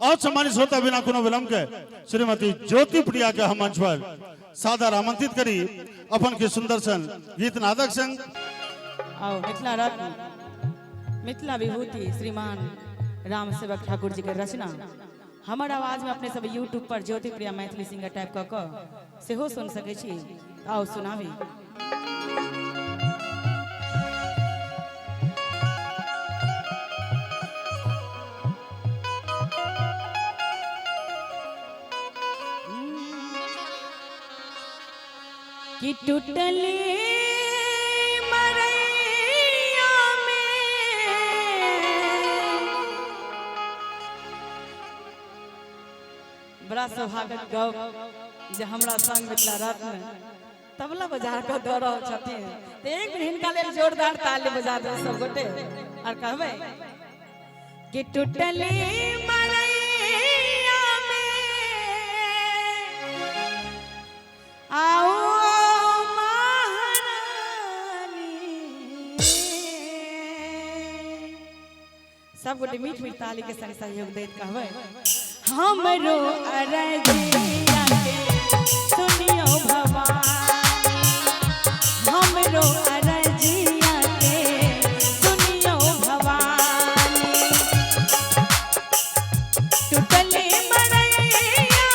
और सम्मानित होता बिना कोनो विलंब के श्रीमती ज्योति प्रिया के हम मंच पर सादर आमंत्रित करी अपन के सुंदर सन गीत नादक संग आओ मिथिला रत्न मिथिला विभूति श्रीमान राम सेवक ठाकुर जी के रचना हमार आवाज में अपने सब यूट्यूब पर ज्योति प्रिया मैथिली सिंगर टाइप क से हो सुन सके छी। आओ सुनावी। कि टूटली मरैया में बड़ा सौभाग्य गौ जे हमरा संग मिथिला रत्न तबला बजा के दऽ रहल छथिन तो एक दिन हिनका लेल जोरदार ताली बजा दे सब गोटे और कहबै कि टूटली मरैया में आओ सब गोटे मीठ मीठ ताली के संग सहयोग दैत कहबै हमरो अरजिया के सुनियो भवानी हमरो अरजिया के सुनियो भवानी टूटले मरैया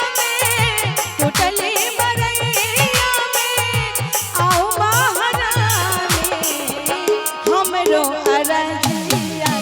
में आओ महारानी हमरो अरजिया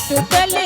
टूटले